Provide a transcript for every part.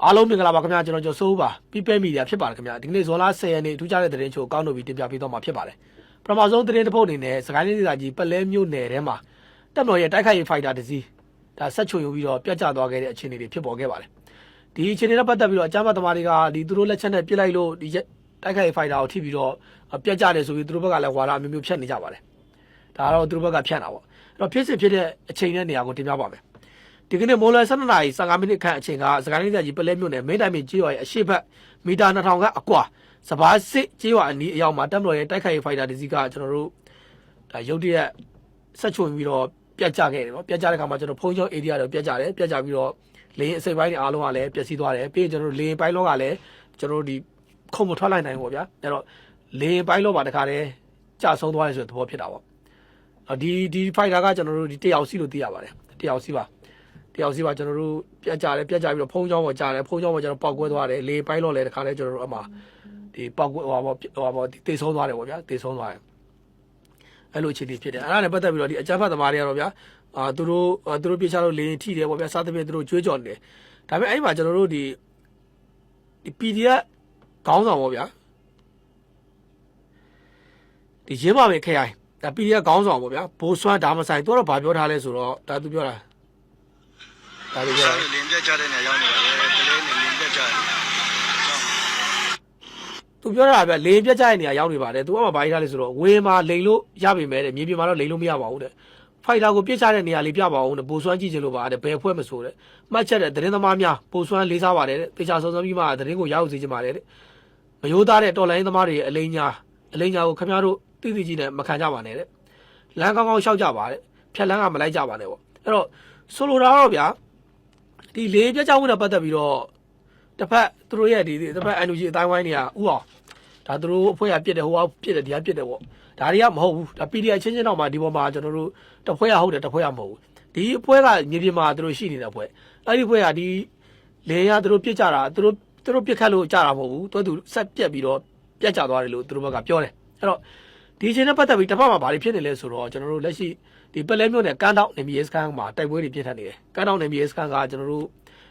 အားလုံးမင်္ဂလာပါခင်ဗျာကျွန်တော်စိုးပါ People Media ဖြစ်ပါတယ်ခင်ဗျာဒီကနေ့ဇွန်လ10ရက်နေ့ထူးခြားတဲ့သတင်းချို့ကောင်းလို့ပြီးတင်ပြပေးတော့မှာဖြစ်ပါတယ်ပထမဆုံးသတင်းတစ်ပုဒ်အနေနဲ့စကိုင်းလေးဒေသကြီးပလဲမြို့နယ်ထဲမှာတပ်မတော်ရဲ့တိုက်ခိုက်ရေးဖိုက်တာတစ်စီးဒါဆက်ချွေယူပြီးတော့ပြတ်ကျသွားခဲ့တဲ့အခြေအနေတွေဖြစ်ပေါ်ခဲ့ပါတယ်ဒီအခြေအနေနဲ့ပတ်သက်ပြီးတော့အကြမ်းဖက်သမားတွေကဒီသူတို့လက်ချက်နဲ့ပြစ်လိုက်လို့ဒီတိုက်ခိုက်ရေးဖိုက်တာကိုထိပြီးတော့ပြတ်ကျတယ်ဆိုပြီးသူတို့ဘက်ကလည်းဝါဒအမျိုးမျိုးဖြတ်နေကြပါတယ်ဒါကတော့သူတို့ဘက်ကဖြတ်တာပေါ့အဲ့တော့ဖြစ်စဉ်ဖြစ်တဲ့အချိန်နဲ့နေရာကိုတင်ပြပါမယ်ဒီကနေ့မိုးလွယ်12နာရီ15မိနစ်ခန့်အချိန်ကစကိုင်းလေးပြည်ပလဲမြို့နယ်မင်းတိုင်မြကျေးရွာရဲ့အရှိတ်ဘက်မီတာ2000ခန့်အကွာစဘာစစ်ကျေးရွာအနီးအရောက်မှာတပ်မတော်ရဲ့တိုက်ခိုက်ရေးဖိုက်တာတစ်စီးကကျွန်တော်တို့ဒါရုတ်တရက်ဆက်ချွန်ပြီးတော့ပြတ်ကျခဲ့တယ်နော်ပြတ်ကျတဲ့ခါမှာကျွန်တော်ဖုန်းချောင်း area တွေပြတ်ကျတယ်ပြတ်ကျပြီးတော့လေရင်အစိပ်ပိုင်းတွေအားလုံးကလည်းပျက်စီးသွားတယ်ပြီးရင်ကျွန်တော်တို့လေရင်ပိုင်းလောကလည်းကျွန်တော်တို့ဒီခုံမထွက်လိုက်နိုင်ဘူးပေါ့ဗျာအဲ့တော့လေရင်ပိုင်းလောပါတခါတည်းကျဆုံးသွားတယ်ဆိုတဲ့သဘောဖြစ်တာပေါ့ဒီဖိုက်တာကကျွန်တော်တို့ဒီတယောက်စီလို့သိရပါတယ်တယောက်စီပါတယောက်စီပါကျွန်တော်တို့ပြတ်ကြပြီးတော့ဖုံးချောင်းပေါ်ကြားတယ်ဖုံးချောင်းပေါ်ကျွန်တော်ပောက်ကွဲသွားတယ်လေပိုင်းလောလဲတခါလဲကျွန်တော်တို့အမှဒီပောက်ကွဲဟိုပါတေဆုံးသွားတယ်ပေါ့ဗျာတေဆုံးသွားတယ်အဲ့လိုအခြေအနေဖြစ်တယ်အဲ့ဒါနဲ့ပတ်သက်ပြီးတော့ဒီအကြမ်းဖက်သမားတွေကတော့ဗျာသူတို့ပြချလို့လေထိတယ်ပေါ့ဗျာစားသဖြင့်သူတို့ကြွေးကြော်နေတယ်ဒါပေမဲ့အဲ့မှာကျွန်တော်တို့ဒီ PDF ခေါင်းဆောင်ပေါ့ဗျာဒီရင်းပါမယ်ခရိုင်ဒါ PDF ခေါင်းဆောင်ပေါ့ဗျာဘိုးစွမ်းဒါမဆိုင်သူကတော့ဗာပြောထားလဲဆိုတော့ဒါသူပြောတာဒါတွေပြောလင်းပြတ်ကြတဲ့နေရာရောက်နေပါတယ်ကလေးနေလင်းပြတ်ကြတယ်သူပြောတာဗျလင်းပြတ်ကြတဲ့နေရာရောက်နေပါတယ်သူကမှဗာရေးထားလဲဆိုတော့ဝင်းမှာလိန်လို့ရပြီမဲ့တဲ့မြေပြင်မှာတော့လိန်လို့မရပါဘူးတဲ့ဖိုက်တာကိုပြစ်ချတဲ့နေရာလေးပြပါအောင်တဲ့ဘိုးစွမ်းကြည့်ချင်လို့ပါတဲ့ဘယ်ဖွဲ့မဆိုတဲ့မှတ်ချက်တဲ့သတင်းသမားများဘိုးစွမ်းလေးစားပါတယ်တဲ့တေချာစုံစမ်းပြီးမှသတင်းကိုရောက်စေချင်ပါတယ်တဲ့မယိုးသားတဲ့တော်လိုင်းသမားတွေရဲ့အလိညာကိုခင်ဗျားတို့သိသိကြီးနဲ့မခံကြပါနဲ့တဲ့လမ်းကောင်းကောင်းရှောက်ကြပါတဲ့ဖြက်လန်းကမလိုက်ကြပါနဲ့ပေါ့အဲ့တော့ဆိုလိုတာတော့ဗျာဒီလေပြတ်ကြောက်မှုနဲ့ပတ်သက်ပြီးတော့တစ်ဖက်သူတို့ရဲ့ဒီတစ်ဖက် NUG အတိုင်းဝိုင်းတွေကဥအောင်ဒါသူတို့အဖွဲ့ကပြစ်တယ်ဟိုကပြစ်တယ်ဒီကပြစ်တယ်ပေါ့ဒါတွေကမဟုတ်ဘူးဒါ PDF ချင်းချင်းတော့မှဒီပေါ်မှာကျွန်တော်တို့တစ်ဖွဲ့ကဟုတ်တယ်တစ်ဖွဲ့ကမဟုတ်ဘူးဒီအဖွဲ့ကမြေပြင်မှာသူတို့ရှိနေတဲ့အဖွဲ့အဲ့ဒီအဖွဲ့ကဒီလေရသူတို့ပြစ်ကြတာသူတို့ပြစ်ခတ်လို့ကြတာမဟုတ်ဘူးသူဆက်ပြက်ပြီးတော့ပြက်ကြသွားတယ်လို့သူတို့ဘက်ကပြောတယ်အဲ့တော့ဒီအချိန်နဲ့ပတ်သက်ပြီးတစ်ဖက်မှာဘာတွေဖြစ်နေလဲဆိုတော့ကျွန်တော်တို့လက်ရှိဒီပလဲမြို့နယ်ကန်းတောက်နေမြေစခန်းမှာတိုက်ပွဲတွေပြင်းထန်နေတယ်ကန်းတောက်နေမြေစခန်းကကျွန်တော်တို့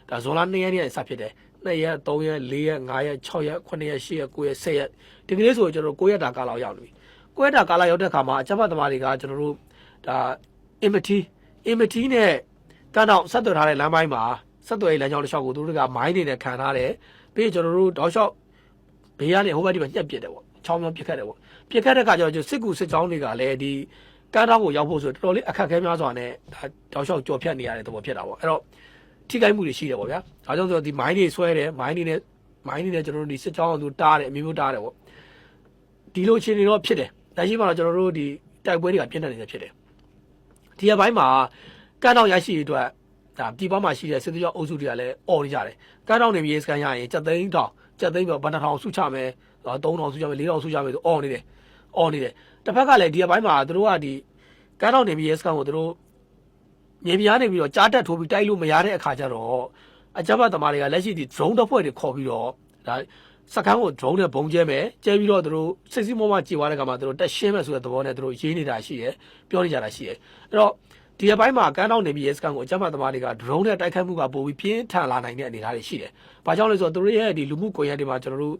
ဒါဇွန်လ2ရက်နေ့စဖြစ်တယ်2ရက်3ရက်4ရက်5ရက်6ရက်9ရက်10ရက်9ရက်10ရက်ဒီကနေ့ဆိုကျွန်တော်တို့9ရက်တာကာလရောက်နေပြီ9ရက်တာကာလရောက်တဲ့အခါမှာအကြမ်းဖက်သမားတွေကကျွန်တော်တို့ဒါအင်မတီနဲ့ကန်းတောက်ဆက်သွယ်ထားတဲ့လမ်းပိုင်းမှာဆက်သွယ်ရေးလမ်းကြောင်းတစ်လျှောက်ကိုသူတို့ကမိုင်းနေနဲ့ခံထားတယ်ပြီးရင်ကျွန်တော်တို့တောက်လျှောက်ဘေးကနေဟိုဘက်ဒီမှာညှက်ပစ်တယ်ပေါ့ချောင်းချောင်းပစ်ခတ်တယ်ပေါ့ပစ်ခတ်တဲ့အခါကျတော့စစ်ကူစစ်ကြောင်းတွေကလည်းဒီကန်းတောက်ကိုရောက်ဖို့ဆိုတော်တော်လေးအခက်အခဲများစွာနဲ့တောက်လျှောက်ကြော်ဖြတ်နေရတဲ့သဘောဖြစ်တာပေါ့အဲ့တော့ထိခိုက်မှုတွေရှိတယ်ပေါ့ဗျာဒါကြောင့်ဆိုတော့ဒီမိုင်းတွေဆွဲတယ်မိုင်းတွေနဲ့ကျွန်တော်တို့ဒီစစ်ကြောင်းအောင်သူတားတယ်အမျိုးမျိုးတားတယ်ပေါ့ဒီလိုအခြေအနေတော့ဖြစ်တယ်ဒါရှိမှတော့ကျွန်တော်တို့ဒီတိုက်ပွဲတွေကပြင်းထန်နေတယ်ဖြစ်တယ်ဒီအပိုင်းမှာကန်းတောက်ရရှိအတွက်ဒါပြည်ပမှာရှိတဲ့စစ်ကြောင်းအုပ်စုတွေကလည်းអော်နေကြတယ်ကန်းတောက်နေမြေစကန်ရရင်7သိန်းပြောဘဏ္ဍာထောင်စုချမယ်3000စုချမယ်4000စုချမယ်ဆိုអော်နေတယ်တစ်ဖက်ကလည်းဒီအပိုင်းမှာသူတို့ကဒီကန်းတောက်နေမြေစကန်ကိုသူတို့မြေပြားနေပြီးတော့ကြားတက်ထိုးပြီးတိုက်လို့မရတဲ့အခါကျတော့အကြမ်းဖက်သမားတွေကလက်ရှိဒီ drone တစ်ဖွဲ့တွေခေါ်ပြီးတော့ဒါစကန်ကို drone နဲ့ပုံကျဲမယ်ကျဲပြီးတော့သူတို့စစ်စီးမောမကြေသွားတဲ့ခါမှာသူတို့တက်ရှင်းမယ်ဆိုတဲ့သဘောနဲ့သူတို့ရေးနေတာရှိတယ်ပြောနေကြတာရှိတယ်အဲ့တော့ဒီအပိုင်းမှာကန်းတောက်နေပြီးစကန်ကိုအကြမ်းဖက်သမားတွေက drone နဲ့တိုက်ခိုက်မှုကပိုပြီးပြင်းထန်လာနိုင်တဲ့အနေအထားတွေရှိတယ်။ဘာကြောင့်လဲဆိုတော့သူတို့ရဲ့ဒီလူမှုကွန်ရက်တွေမှာကျွန်တော်တို့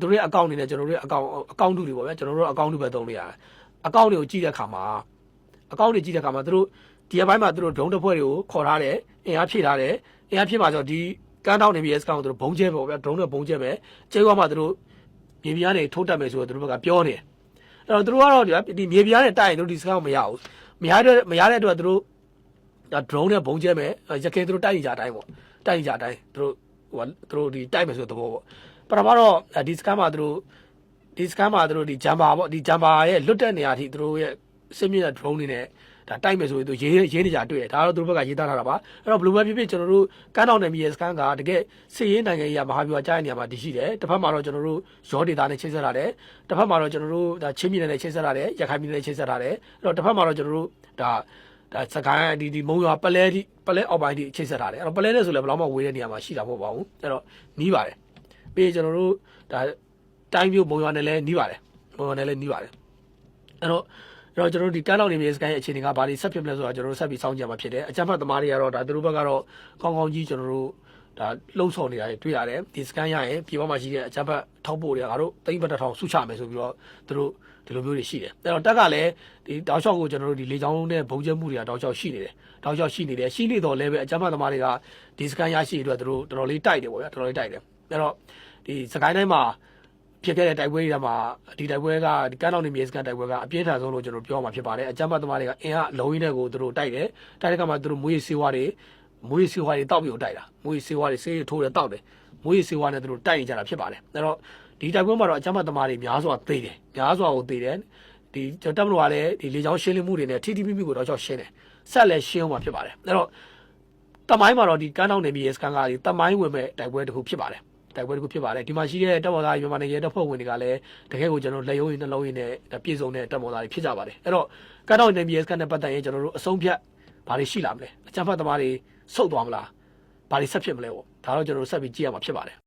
သူတို့ရဲ့အကောင့်တွေနဲ့ကျွန်တော်တို့ရဲ့အကောင့်တွေပေါ့ဗျာကျွန်တော်တို့အကောင့်တွေပဲသုံးလို့ရတယ်။အကောင့်တွေကိုကြည့်တဲ့အခါမှာသူတို့ဒီအပိုင်းမှာသူတို့ drone တစ်ဖွဲ့တွေကိုခေါ်ထားတယ်အင်အားဖြည့်ထားတယ်အင်အားဖြည့်မှာဆိုတော့ဒီကန်းတောက်နေပြီးစကန်ကိုသူတို့ဘုံကျဲပေါ့ဗျာ drone နဲ့ဘုံကျဲမယ်ကျဲသွားမှသူတို့မြေပြားနေထိုးတက်မယ်ဆိုတော့သူတို့ဘက်ကပြောနေတယ်။အဲ့တော့သူတို့ကတော့ဒီမြေပြားနဲ့တိုက်ရင်တို့ဒီစကန်ကိုမရဘူး။မရတဲ့အတွက်သူတို့ဒါ drone နဲ့ဘုံကျဲမယ်ရခိုင်သူတို့တိုက်နေကြအတိုင်းပေါ့တိုက်နေကြအတိုင်းသူတို့ဒီတိုက်မယ်ဆိုတဲ့သဘောပေါ့ပထမတော့ဒီစကန်မှာသူတို့ဒီဂျမ်ဘာပေါ့ဒီဂျမ်ဘာရဲ့လွတ်တဲ့နေရာထိသူတို့ရဲ့စစ်မြင့်တဲ့ drone တွေနဲ့ဒါတိုက်မယ်ဆိုရင်သူရေးနေကြတွေ့တယ်ဒါတော့သူတို့ဘက်ကရေးသားထားတာပါအဲ့တော့ဘလူးမဲဖြစ်ဖြစ်ကျွန်တော်တို့ကန်းတောင်နယ်မြေစကန်ကတကယ်စစ်ရေးနိုင်ငံရေးမဟာဗျူဟာကြားတဲ့နေရာမှာတည်ရှိတယ်တစ်ဖက်မှာတော့ကျွန်တော်တို့ရောဒေတာနဲ့ချိတ်ဆက်ထားတယ်တစ်ဖက်မှာတော့ကျွန်တော်တို့ဒါချင်းပြည်နယ်နဲ့ချိတ်ဆက်ထားတယ်ရခိုင်ပြည်နယ်နဲ့ချိတ်ဆက်ထားတယ်အဲ့တော့တစ်ဖက်မှာတော့ကျွန်တော်တို့ဒါစကိုင်းဒီမုံရွာပလဲအောက်ပိုင်းထိချိတ်ဆက်ထားတယ်အဲ့တော့ပလဲနဲ့ဆိုလည်းဘယ်လောက်မှဝေးတဲ့နေရာမှာရှိတာမဟုတ်ပါဘူးအဲ့တော့နီးပါတယ်ပြီးကျွန်တော်တို့ဒါတိုင်းမျိုးမုံရွာနဲ့လည်းနီးပါတယ်အဲ့တော့ကျွန်တော်တို့ဒီကန်းတောက်နေမြေစကိုင်းရဲ့အခြေအနေကဘာတွေဆက်ဖြစ်မလဲဆိုတာကျွန်တော်တို့ဆက်ပြီးစောင့်ကြည့်မှာဖြစ်တယ်အကြမ်းဖက်သမားတွေကတော့ဒါသူတို့ဘက်ကတော့ကောင်းကောင်းကြီးကျွန်တော်တို့ဒ ဒါလှုပ်ဆော်နေတာတွေ့ရတယ်ဒီစကန်ရရင်ပြည်ပမှာရှိတဲ့အကြမ်းဖက်ထောက်ပို့တွေကငါတို့သိန်းပတ်တစ်ထောင်စုချမယ်ဆိုပြီးတော့သူတို့ဒီလိုမျိုးတွေရှိတယ်အဲ့တော့တက်ကလည်းဒီတောက်လျှောက်ကိုကျွန်တော်တို့ဒီလေချောင်းနဲ့ဘုံကျဲမှုတွေကတောက်လျှောက်ရှိနေတယ်တောက်လျှောက်ရှိနေတယ်ရှိနေတော့လည်းပဲအကြမ်းဖက်သမားတွေကဒီစကန်ရရှိအတွက်သူတို့တော်တော်လေးတိုက်တယ်ပေါ့ဗျာတော်တော်လေးတိုက်တယ်အဲ့တော့ဒီစကိုင်းတိုင်းမှာဖြစ်ခဲ့တဲ့တိုက်ပွဲတွေမှာဒီတိုက်ပွဲကဒီကမ်းတော်နေမြေစကန်တိုက်ပွဲကအပြင်းထန်ဆုံးလို့ကျွန်တော်ပြောမှာဖြစ်ပါတယ်အကြမ်းဖက်သမားတွေကအင်အားလုံးရင်းတဲ့ကိုသူတို့တိုက်တယ်တိုက်တဲ့ကမှသူတို့မွေးစေဝါတွေတောက်ပြီးတော့တိုက်တာမွေးစေဝါတွေဆေးထိုးတယ်တောက်တယ်မွေးစေဝါနဲ့သူတို့တိုက်နေကြတာဖြစ်ပါတယ်အဲ့တော့ဒီတိုက်ပွဲမှာတော့အကြမ်းဖက်သမားတွေများစွာသေတယ်များစွာကိုသေတယ်ဒီတပ်မတော်ကလည်းဒီလေကြောင်းရှင်းလင်းမှုတွေနဲ့ထိထိမိမိကိုတော့ချောက်ရှင်းတယ်ဆက်လည်းရှင်းအောင်မှာဖြစ်ပါတယ်အဲ့တော့တမိုင်းမှာတော့ဒီကမ်းတော်နေမြေစကန်ကဒီတမိုင်းဝင်မဲ့တိုက်ပွဲတစ်ခုဖြစ်ပါတယ်တိုက်ပွဲတစ်ခုဖြစ်ပါတယ်ဒီမှာရှိတဲ့တပ်မတော်သားမြန်မာနိုင်ငံတပ်ဖွဲ့ဝင်တွေကလည်းတကယ်ကိုကျွန်တော်လက်ရုံးရည်နှလုံးရည်နဲ့ပြည်စုံတဲ့တပ်မတော်သားတွေဖြစ်ကြပါတယ်အဲ့တော့ကမ်းတော်နေမြေစကန်နဲ့ပတ်သက်ရင်ကျွန်တော်တို့အဆုံးဖြတ်ဘာတွေရှိလာမလဲအကြမ်းဖက်သမားတွေဆုတ်သွားမလားဘာတွေဆက်ဖြစ်မလဲပေါ့ဒါတော့ကျွန်တော်တို့ဆက်ပြီးကြည့်ရမှာဖြစ်ပါတယ်